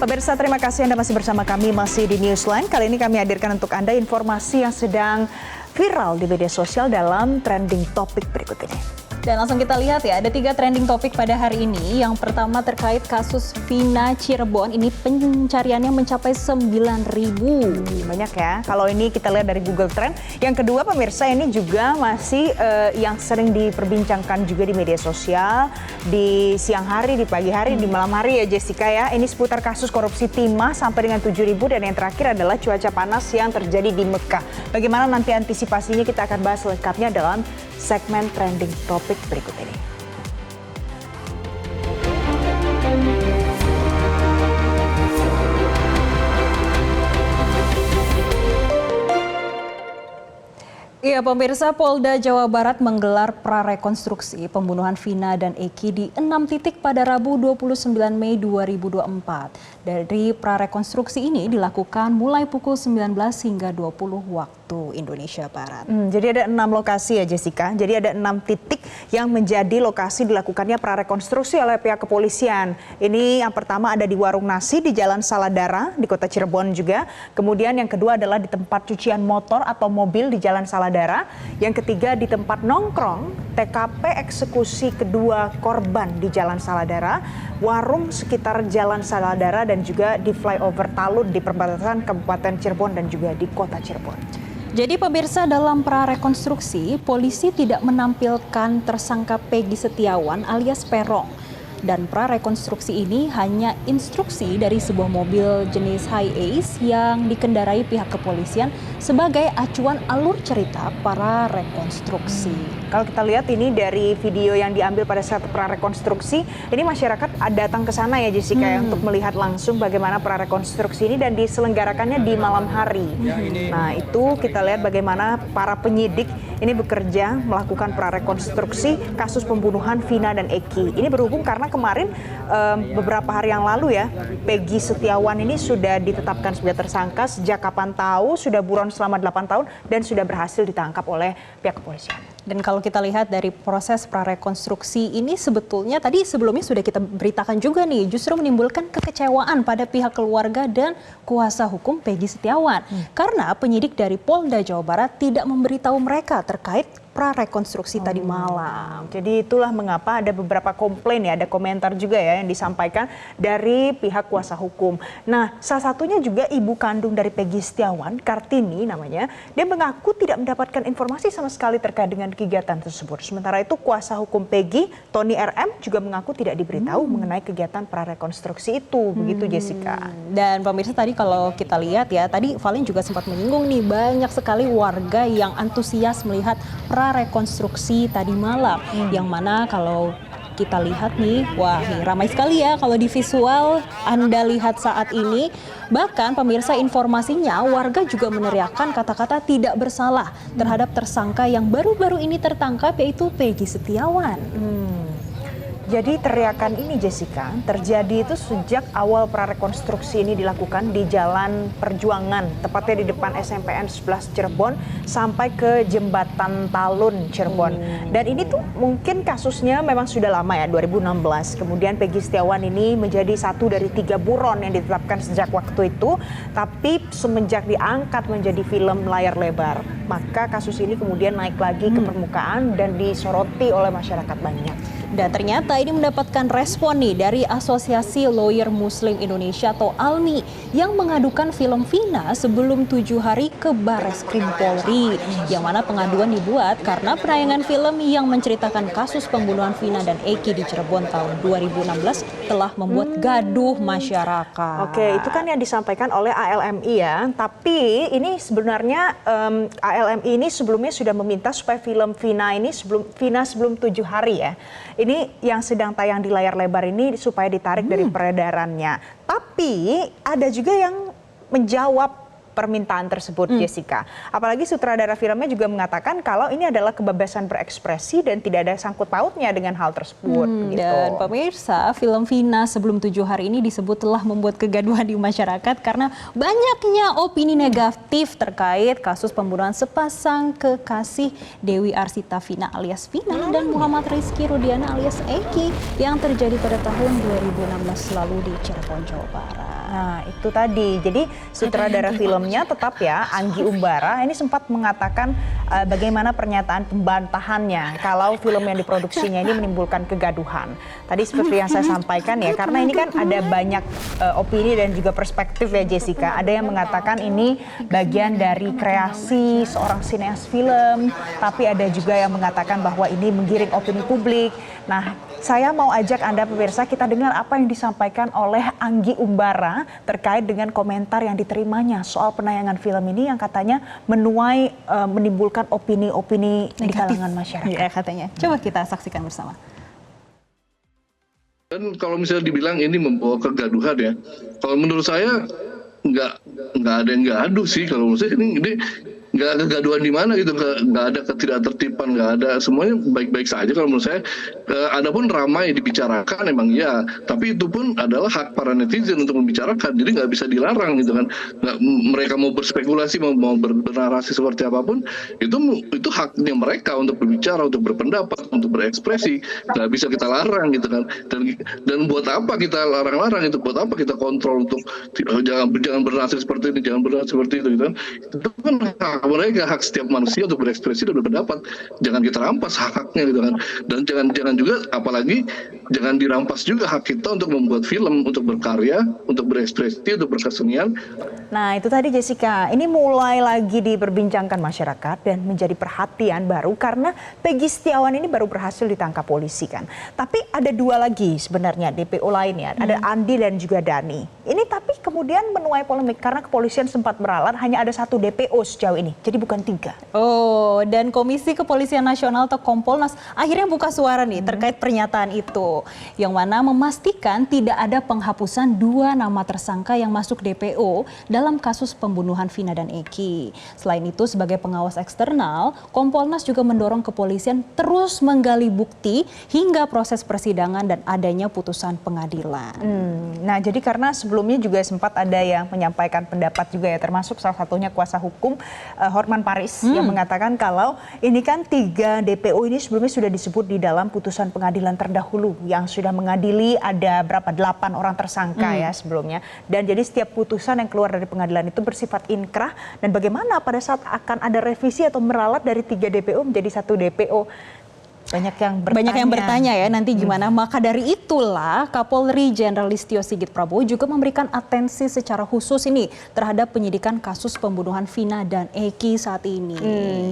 Pemirsa, terima kasih Anda masih bersama kami, masih di Newsline. Kali ini kami hadirkan untuk Anda informasi yang sedang viral di media sosial dalam trending topik berikut ini. Dan langsung kita lihat ya, ada 3 trending topik pada hari ini. Yang pertama terkait kasus Vina Cirebon, ini pencariannya mencapai 9.000. Banyak ya, kalau ini kita lihat dari Google Trend. Yang kedua pemirsa, ini juga masih yang sering diperbincangkan juga di media sosial, di siang hari, di pagi hari, di malam hari ya Jessica ya. Ini seputar kasus korupsi timah sampai dengan 7.000, dan yang terakhir adalah cuaca panas yang terjadi di Mekah. Bagaimana nanti antisipasinya kita akan bahas lengkapnya dalam segmen trending topik berikut ini. Iya, pemirsa, Polda Jawa Barat menggelar prarekonstruksi pembunuhan Vina dan Eki di 6 titik pada Rabu 29 Mei 2024. Dari prarekonstruksi ini dilakukan mulai pukul 19 hingga 20 waktu Indonesia Barat. Jadi ada 6 lokasi ya Jessica, jadi ada 6 titik yang menjadi lokasi dilakukannya prarekonstruksi oleh pihak kepolisian. Ini yang pertama ada di warung nasi di Jalan Saladara di Kota Cirebon juga. Kemudian yang kedua adalah di tempat cucian motor atau mobil di Jalan Saladara. Yang ketiga di tempat nongkrong, TKP eksekusi kedua korban di Jalan Saladara, warung sekitar Jalan Saladara, dan juga di flyover Talun di perbatasan Kabupaten Cirebon dan juga di Kota Cirebon. Jadi pemirsa, dalam prarekonstruksi, polisi tidak menampilkan tersangka Peggy Setiawan alias Peron. Dan prarekonstruksi ini hanya instruksi dari sebuah mobil jenis Hi-Ace yang dikendarai pihak kepolisian sebagai acuan alur cerita para rekonstruksi. Kalau kita lihat ini dari video yang diambil pada saat prarekonstruksi, ini masyarakat datang ke sana ya Jessica ya, untuk melihat langsung bagaimana prarekonstruksi ini, dan diselenggarakannya di malam hari. Nah itu kita lihat bagaimana para penyidik ini bekerja melakukan prarekonstruksi kasus pembunuhan Vina dan Eki. Ini berhubung karena kemarin beberapa hari yang lalu ya, Peggy Setiawan ini sudah ditetapkan sebagai tersangka. Sejak kapan tahu, sudah buron selama 8 tahun dan sudah berhasil ditangkap oleh pihak kepolisian. Dan kalau kita lihat dari proses prarekonstruksi ini, sebetulnya tadi sebelumnya sudah kita beritakan juga nih, justru menimbulkan kekecewaan pada pihak keluarga dan kuasa hukum Peggy Setiawan. Karena penyidik dari Polda Jawa Barat tidak memberitahu mereka terkait prarekonstruksi tadi malam. Jadi itulah mengapa ada beberapa komplain ya, ada komentar juga ya yang disampaikan dari pihak kuasa hukum. Nah, salah satunya juga ibu kandung dari Peggy Setiawan, Kartini namanya, dia mengaku tidak mendapatkan informasi sama sekali terkait dengan kegiatan tersebut. Sementara itu kuasa hukum Peggy, Tony RM, juga mengaku tidak diberitahu mengenai kegiatan prarekonstruksi itu. Begitu Jessica. Dan pemirsa, tadi kalau kita lihat ya, tadi Valen juga sempat menyinggung nih, banyak sekali warga yang antusias melihat rekonstruksi tadi malam, yang mana kalau kita lihat nih, wah nih ramai sekali ya kalau di visual Anda lihat saat ini. Bahkan pemirsa, informasinya warga juga meneriakkan kata-kata tidak bersalah terhadap tersangka yang baru-baru ini tertangkap, yaitu Peggy Setiawan. Jadi teriakan ini Jessica terjadi itu sejak awal prarekonstruksi ini dilakukan di Jalan Perjuangan, tepatnya di depan SMPN 11 Cirebon sampai ke Jembatan Talun Cirebon. Dan ini tuh mungkin kasusnya memang sudah lama ya, 2016. Kemudian Peggy Setiawan ini menjadi satu dari 3 buron yang ditetapkan sejak waktu itu. Tapi semenjak diangkat menjadi film layar lebar, maka kasus ini kemudian naik lagi ke permukaan dan disoroti oleh masyarakat banyak. Dan ternyata ini mendapatkan respon nih dari Asosiasi Lawyer Muslim Indonesia atau ALMI yang mengadukan film Vina sebelum 7 hari ke Barreskrim Polri. Yang mana pengaduan dibuat karena penayangan film yang menceritakan kasus pembunuhan Vina dan Eki di Cirebon tahun 2016 telah membuat gaduh masyarakat. Oke, itu kan yang disampaikan oleh ALMI ya. Tapi ini sebenarnya ALMI ini sebelumnya sudah meminta supaya film Vina ini sebelum 7 hari ya. Ini yang sedang tayang di layar lebar ini supaya ditarik dari peredarannya. Tapi ada juga yang menjawab permintaan tersebut, Jessica. Apalagi sutradara filmnya juga mengatakan kalau ini adalah kebebasan berekspresi dan tidak ada sangkut pautnya dengan hal tersebut. Gitu. Dan pemirsa, film Vina sebelum 7 hari ini disebut telah membuat kegaduhan di masyarakat karena banyaknya opini negatif terkait kasus pembunuhan sepasang kekasih Dewi Arsita Vina alias Vina dan Muhammad Rizky Rudiana alias Eki yang terjadi pada tahun 2016 lalu di Cirebon, Jawa Barat. Nah, itu tadi. Jadi sutradara filmnya tetap ya, Anggi Umbara, ini sempat mengatakan bagaimana pernyataan pembantahannya kalau film yang diproduksinya ini menimbulkan kegaduhan. Tadi seperti yang saya sampaikan ya, karena ini kan ada banyak opini dan juga perspektif ya Jessica. Ada yang mengatakan ini bagian dari kreasi seorang sineas film, tapi ada juga yang mengatakan bahwa ini menggiring opini publik. Nah, saya mau ajak Anda pemirsa kita dengar apa yang disampaikan oleh Anggi Umbara terkait dengan komentar yang diterimanya soal penayangan film ini yang katanya menuai menimbulkan opini-opini di kalangan masyarakat. Ya, katanya. Coba kita saksikan bersama. Dan kalau misalnya dibilang ini membawa kegaduhan ya, kalau menurut saya nggak ada yang gaduh sih. Kalau menurut saya ini nggak kegaduhan di mana gitu, nggak ada ketidaktertiban, nggak ada, semuanya baik-baik saja kalau menurut saya. Adapun ramai dibicarakan emang ya, tapi itu pun adalah hak para netizen untuk membicarakan, jadi nggak bisa dilarang gitu kan. Mereka mau berspekulasi, mau bernarasi seperti apapun, itu haknya mereka untuk berbicara, untuk berpendapat, untuk berekspresi, nggak bisa kita larang gitu kan. Dan buat apa kita larang-larang itu, buat apa kita kontrol untuk jangan bernasib seperti ini, jangan bernasib seperti itu gitu kan. Itu kan hak mereka, hak setiap manusia untuk berekspresi dan berpendapat. Jangan kita rampas hak-haknya gitu kan. Dan jangan juga, apalagi jangan dirampas juga hak kita untuk membuat film, untuk berkarya, untuk berekspresi, untuk berkesenian. Nah, itu tadi Jessica, ini mulai lagi diperbincangkan masyarakat dan menjadi perhatian baru karena Peggy Setiawan ini baru berhasil ditangkap polisi kan. Tapi ada dua lagi sebenarnya DPO lainnya, ada Andi dan juga Dani. Ini tapi kemudian menuai polemik karena kepolisian sempat meralat hanya ada satu DPO sejauh ini, jadi bukan 3. Oh, dan Komisi Kepolisian Nasional atau Kompolnas akhirnya buka suara nih terkait pernyataan itu, yang mana memastikan tidak ada penghapusan 2 nama tersangka yang masuk DPO dalam kasus pembunuhan Vina dan Eki. Selain itu, sebagai pengawas eksternal, Kompolnas juga mendorong kepolisian terus menggali bukti hingga proses persidangan dan adanya putusan pengadilan. Nah, jadi karena sebelumnya juga sempat ada yang menyampaikan pendapat juga ya, termasuk salah satunya kuasa hukum Hotman Paris yang mengatakan kalau ini kan 3 DPO ini sebelumnya sudah disebut di dalam putusan pengadilan terdahulu yang sudah mengadili ada berapa 8 orang tersangka ya sebelumnya, dan jadi setiap putusan yang keluar dari pengadilan itu bersifat inkrah, dan bagaimana pada saat akan ada revisi atau meralat dari 3 DPO menjadi 1 DPO. Banyak yang bertanya ya nanti gimana. Maka dari itulah Kapolri Jenderal Listio Sigit Prabowo juga memberikan atensi secara khusus ini terhadap penyidikan kasus pembunuhan Vina dan Eki saat ini.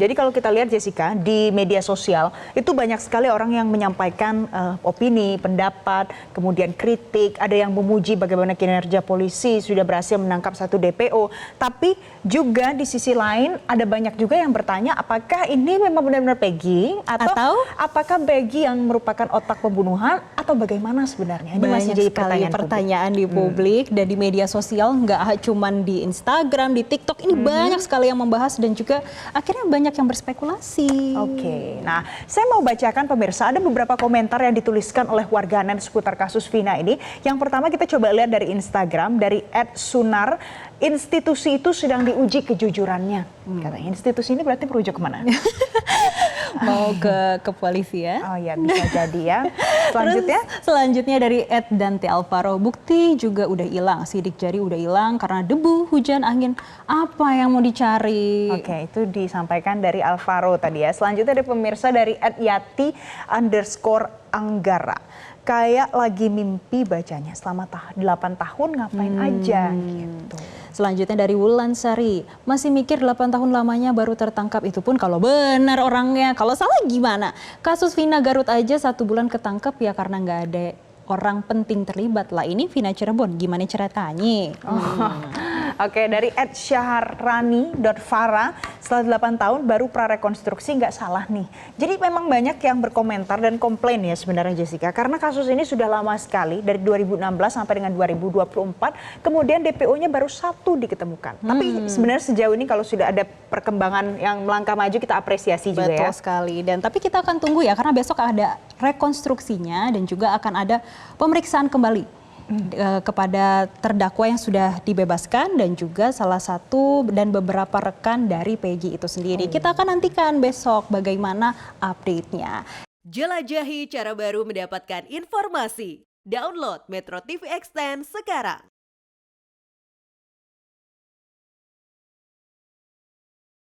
Jadi kalau kita lihat Jessica di media sosial itu banyak sekali orang yang menyampaikan opini, pendapat, kemudian kritik. Ada yang memuji bagaimana kinerja polisi sudah berhasil menangkap 1 DPO. Tapi juga di sisi lain ada banyak juga yang bertanya apakah ini memang benar-benar Peggy atau apakah Peggy yang merupakan otak pembunuhan atau bagaimana sebenarnya? Ini masih jadi pertanyaan di publik dan di media sosial, nggak cuma di Instagram, di TikTok, ini banyak sekali yang membahas dan juga akhirnya banyak yang berspekulasi. Oke, nah saya mau bacakan pemirsa, ada beberapa komentar yang dituliskan oleh warganet seputar kasus Vina ini. Yang pertama kita coba lihat dari Instagram, dari @sunar. Institusi itu sedang diuji kejujurannya. Katanya institusi ini berarti merujuk kemana? Mau ke kepolisian. Oh ya, bisa jadi ya. Selanjutnya? Selanjutnya dari @dante alvaro, bukti juga udah hilang, sidik jari udah hilang karena debu, hujan, angin. Apa yang mau dicari? Oke, itu disampaikan dari Alvaro tadi ya. Selanjutnya ada pemirsa dari @yati_anggara. Kayak lagi mimpi bacanya, selama 8 tahun ngapain aja gitu. Selanjutnya dari Wulansari, masih mikir 8 tahun lamanya baru tertangkap, itu pun kalau benar orangnya, kalau salah gimana? Kasus Vina Garut aja 1 bulan ketangkap ya karena nggak ada orang penting terlibat lah. Ini Vina Cirebon, gimana ceritanya? Oke, dari @syahrani.fara, setelah 8 tahun baru prarekonstruksi, nggak salah nih. Jadi memang banyak yang berkomentar dan komplain ya sebenarnya Jessica, karena kasus ini sudah lama sekali, dari 2016 sampai dengan 2024, kemudian DPO-nya baru 1 diketemukan. Tapi sebenarnya sejauh ini kalau sudah ada perkembangan yang melangkah maju, kita apresiasi juga ya. Betul sekali, dan tapi kita akan tunggu ya, karena besok ada rekonstruksinya dan juga akan ada pemeriksaan kembali kepada terdakwa yang sudah dibebaskan dan juga salah satu dan beberapa rekan dari Peggy itu sendiri. Kita akan nantikan besok bagaimana update-nya. Jelajahi cara baru mendapatkan informasi. Download Metro TV Extend sekarang.